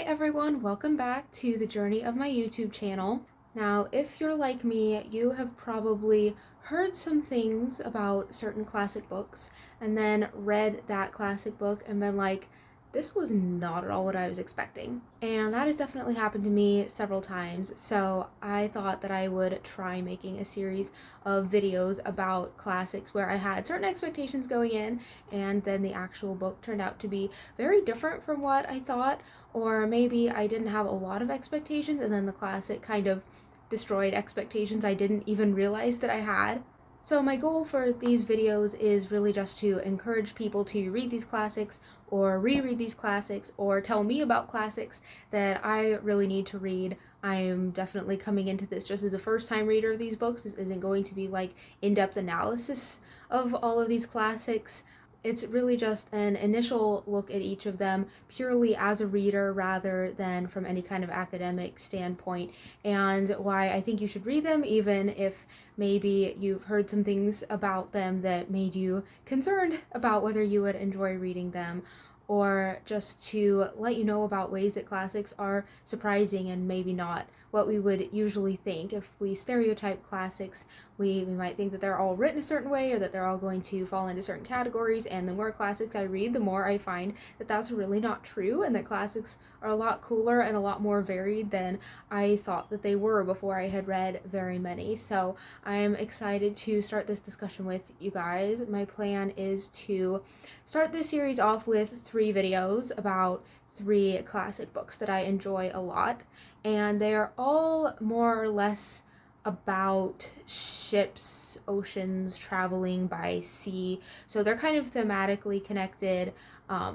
everyone, welcome back to the journey of my YouTube channel. Now, if you're like me, you have probably heard some things about certain classic books and then read that classic book and been like, this was not at all what I was expecting. And that has definitely happened to me several times, so I thought that I would try making a series of videos about classics where I had certain expectations going in and then the actual book turned out to be very different from what I thought, or maybe I didn't have a lot of expectations and then the classic kind of destroyed expectations I didn't even realize that I had. So my goal for these videos is really just to encourage people to read these classics or reread these classics or tell me about classics that I really need to read. I'm definitely coming into this just as a first-time reader of these books. This isn't going to be like in-depth analysis of all of these classics. It's really just an initial look at each of them purely as a reader rather than from any kind of academic standpoint, and why I think you should read them even if maybe you've heard some things about them that made you concerned about whether you would enjoy reading them, or just to let you know about ways that classics are surprising and maybe not what we would usually think. If we stereotype classics, we might think that they're all written a certain way or that they're all going to fall into certain categories, and the more classics I read, the more I find that that's really not true, and that classics are a lot cooler and a lot more varied than I thought that they were before I had read very many. So I am excited to start this discussion with you guys. My plan is to start this series off with 3 videos about 3 classic books that I enjoy a lot, and they are all more or less about ships, oceans, traveling by sea. So they're kind of thematically connected.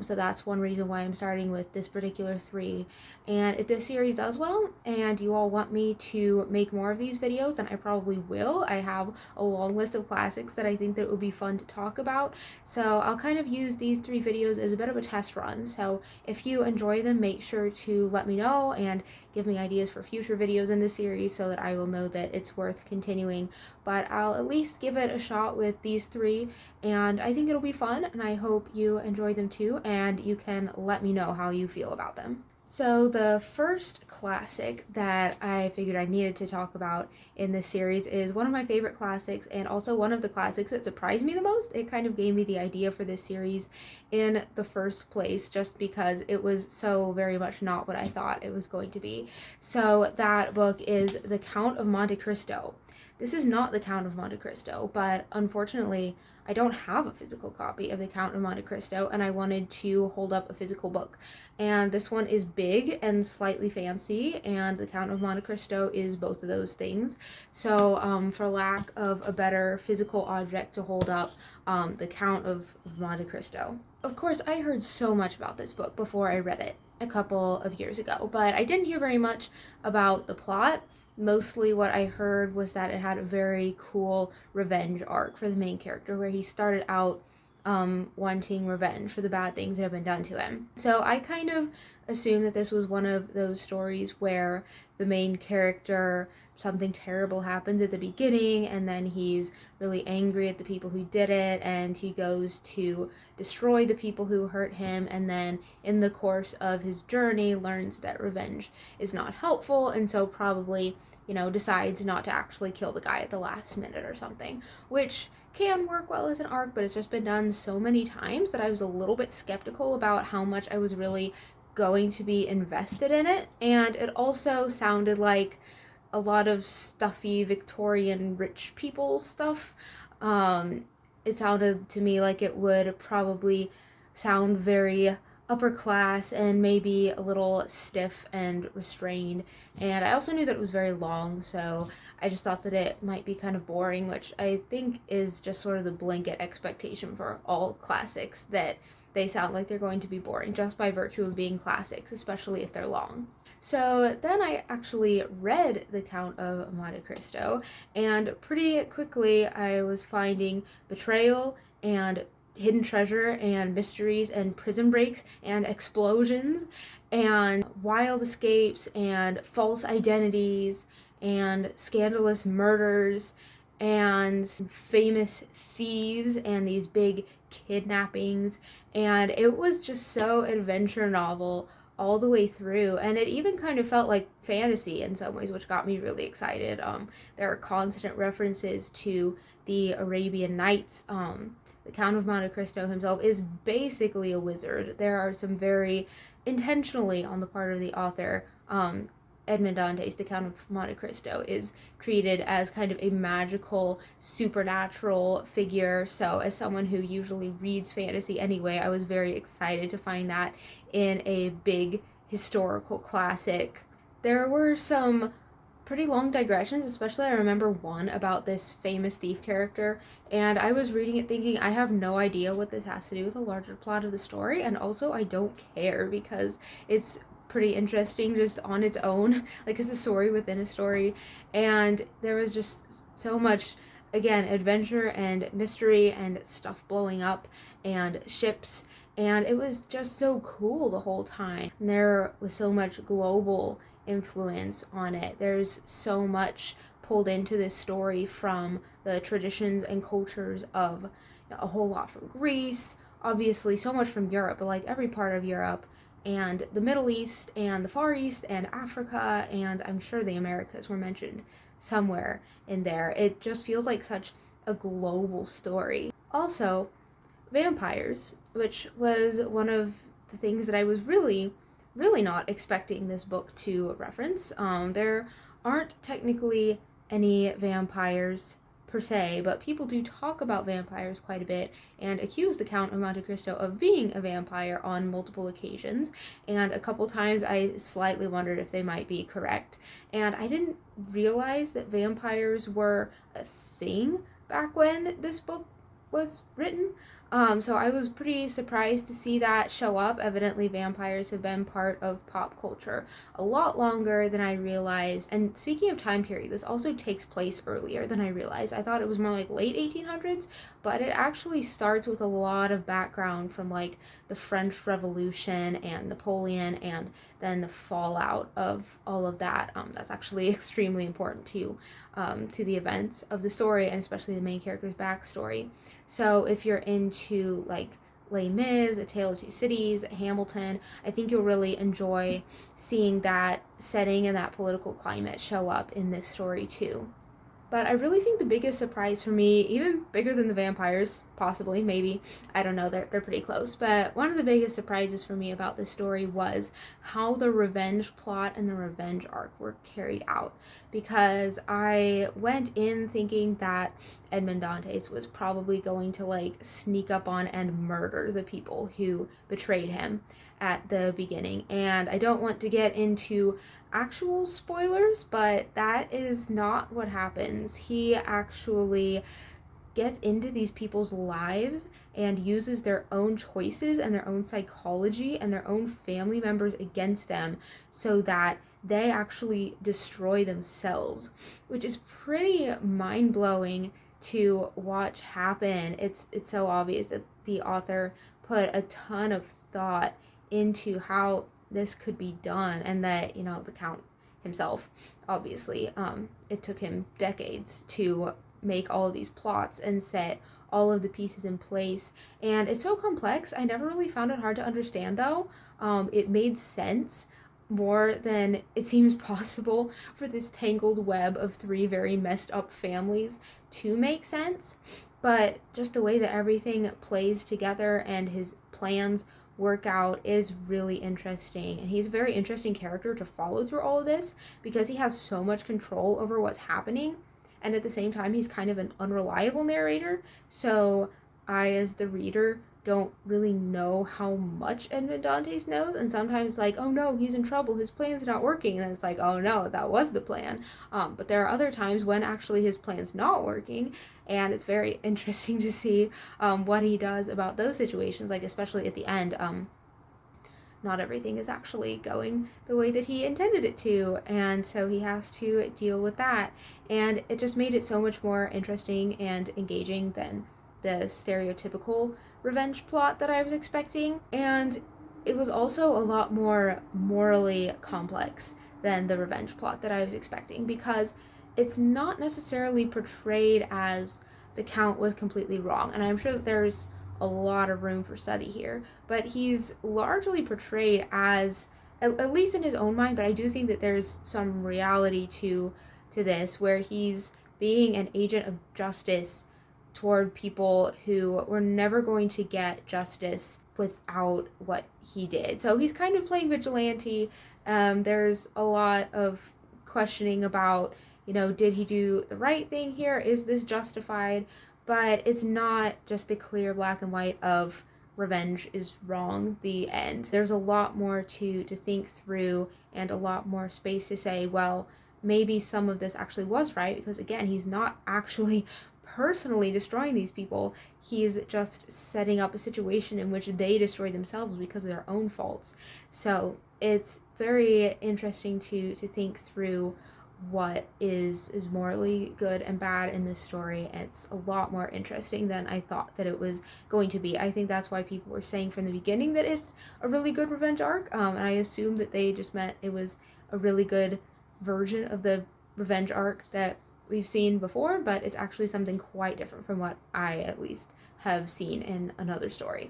So that's one reason why I'm starting with this particular 3. And if this series does well and you all want me to make more of these videos, then I probably will. I have a long list of classics that I think that it would be fun to talk about. So I'll kind of use these 3 videos as a bit of a test run. So if you enjoy them, make sure to let me know and give me ideas for future videos in this series so that I will know that it's worth continuing. But I'll at least give it a shot with these 3, and I think it'll be fun, and I hope you enjoy them too, and you can let me know how you feel about them. So the first classic that I figured I needed to talk about in this series is one of my favorite classics, and also one of the classics that surprised me the most. It kind of gave me the idea for this series in the first place, just because it was so very much not what I thought it was going to be. So that book is The Count of Monte Cristo. This is not The Count of Monte Cristo, but unfortunately, I don't have a physical copy of The Count of Monte Cristo, and I wanted to hold up a physical book. And this one is big and slightly fancy, and The Count of Monte Cristo is both of those things. So for lack of a better physical object to hold up, The Count of Monte Cristo. Of course, I heard so much about this book before I read it a couple of years ago, but I didn't hear very much about the plot. Mostly what I heard was that it had a very cool revenge arc for the main character, where he started out wanting revenge for the bad things that have been done to him. So I kind of assumed that this was one of those stories where the main character, something terrible happens at the beginning, and then he's really angry at the people who did it, and he goes to destroy the people who hurt him, and then in the course of his journey learns that revenge is not helpful, and so probably, decides not to actually kill the guy at the last minute or something, which can work well as an arc, but it's just been done so many times that I was a little bit skeptical about how much I was really going to be invested in it. And it also sounded like a lot of stuffy Victorian rich people stuff. It sounded to me like it would probably sound very upper class and maybe a little stiff and restrained. And I also knew that it was very long, so I just thought that it might be kind of boring, which I think is just sort of the blanket expectation for all classics, that they sound like they're going to be boring just by virtue of being classics, especially if they're long. So then I actually read The Count of Monte Cristo, and pretty quickly I was finding betrayal and hidden treasure and mysteries and prison breaks and explosions and wild escapes and false identities and scandalous murders and famous thieves and these big kidnappings, and it was just so adventure novel all the way through, and it even kind of felt like fantasy in some ways, which got me really excited. There are constant references to the Arabian Nights. The Count of Monte Cristo himself is basically a wizard. There are some very intentionally on the part of the author. Edmond Dantes, the Count of Monte Cristo, is treated as kind of a magical, supernatural figure. So, as someone who usually reads fantasy anyway, I was very excited to find that in a big historical classic. There were some pretty long digressions, especially I remember one about this famous thief character, and I was reading it thinking, I have no idea what this has to do with the larger plot of the story, and also I don't care because it's pretty interesting just on its own, like it's a story within a story, and there was just so much, again, adventure and mystery and stuff blowing up and ships, and it was just so cool the whole time. And there was so much global influence on it. There's so much pulled into this story from the traditions and cultures of a whole lot from Greece, obviously so much from Europe, but like every part of Europe, and the Middle East and the Far East and Africa, and I'm sure the Americas were mentioned somewhere in there. It just feels like such a global story. Also, vampires, which was one of the things that I was really not expecting this book to reference. There aren't technically any vampires per se, but people do talk about vampires quite a bit and accuse the Count of Monte Cristo of being a vampire on multiple occasions, and a couple times I slightly wondered if they might be correct. And I didn't realize that vampires were a thing back when this book was written. So I was pretty surprised to see that show up. Evidently, vampires have been part of pop culture a lot longer than I realized. And speaking of time period, this also takes place earlier than I realized. I thought it was more like late 1800s, but it actually starts with a lot of background from like the French Revolution and Napoleon, and then the fallout of all of that. That's actually extremely important to the events of the story, and especially the main character's backstory. So if you're into like Les Mis, A Tale of Two Cities, Hamilton, I think you'll really enjoy seeing that setting and that political climate show up in this story too. But I really think the biggest surprise for me, even bigger than the vampires, possibly, maybe, I don't know, they're pretty close, but one of the biggest surprises for me about this story was how the revenge plot and the revenge arc were carried out. Because I went in thinking that Edmond Dantes was probably going to like sneak up on and murder the people who betrayed him at the beginning. And I don't want to get into actual spoilers, but that is not what happens. He actually gets into these people's lives and uses their own choices and their own psychology and their own family members against them so that they actually destroy themselves, which is pretty mind-blowing to watch happen. It's so obvious that the author put a ton of thought into how this could be done, and that, you know, the Count himself, obviously, it took him decades to make all of these plots and set all of the pieces in place, and it's so complex. I never really found it hard to understand, though. It made sense more than it seems possible for this tangled web of three very messed up families to make sense, but just the way that everything plays together and his plans work out is really interesting. And he's a very interesting character to follow through all of this because he has so much control over what's happening, and at the same time he's kind of an unreliable narrator, so I, as the reader, don't really know how much Edmond Dantes knows, and sometimes it's like, oh no, he's in trouble, his plan's not working, and then it's like, oh no, that was the plan. But there are other times when actually his plan's not working, and it's very interesting to see what he does about those situations, like especially at the end. Not everything is actually going the way that he intended it to, and so he has to deal with that, and it just made it so much more interesting and engaging than the stereotypical revenge plot that I was expecting. And it was also a lot more morally complex than the revenge plot that I was expecting, because it's not necessarily portrayed as the Count was completely wrong, and I'm sure that there's a lot of room for study here, but he's largely portrayed as at least in his own mind, but I do think that there's some reality to this, where he's being an agent of justice toward people who were never going to get justice without what he did. So he's kind of playing vigilante. There's a lot of questioning about, did he do the right thing here? Is this justified? But it's not just the clear black and white of revenge is wrong, the end. There's a lot more to think through, and a lot more space to say, well, maybe some of this actually was right, because again, he's not actually personally destroying these people. He's just setting up a situation in which they destroy themselves because of their own faults. So it's very interesting to think through what is morally good and bad in this story. It's a lot more interesting than I thought that it was going to be. I think that's why people were saying from the beginning that it's a really good revenge arc, and I assumed that they just meant it was a really good version of the revenge arc that we've seen before, but it's actually something quite different from what I at least have seen in another story.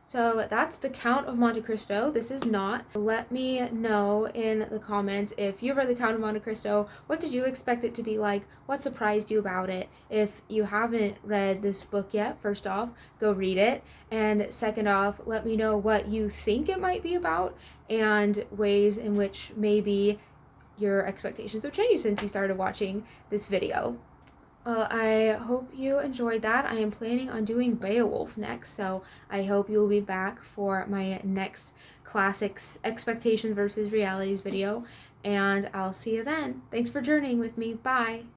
So that's the Count of Monte Cristo. This is not. Let me know in the comments if you've read the Count of Monte Cristo. What did you expect it to be like? What surprised you about it? If you haven't read this book yet, first off, go read it. And second off, let me know what you think it might be about, and ways in which maybe your expectations have changed since you started watching this video. I hope you enjoyed that. I am planning on doing Beowulf next, so I hope you'll be back for my next classics expectations versus realities video, and I'll see you then. Thanks for journeying with me. Bye!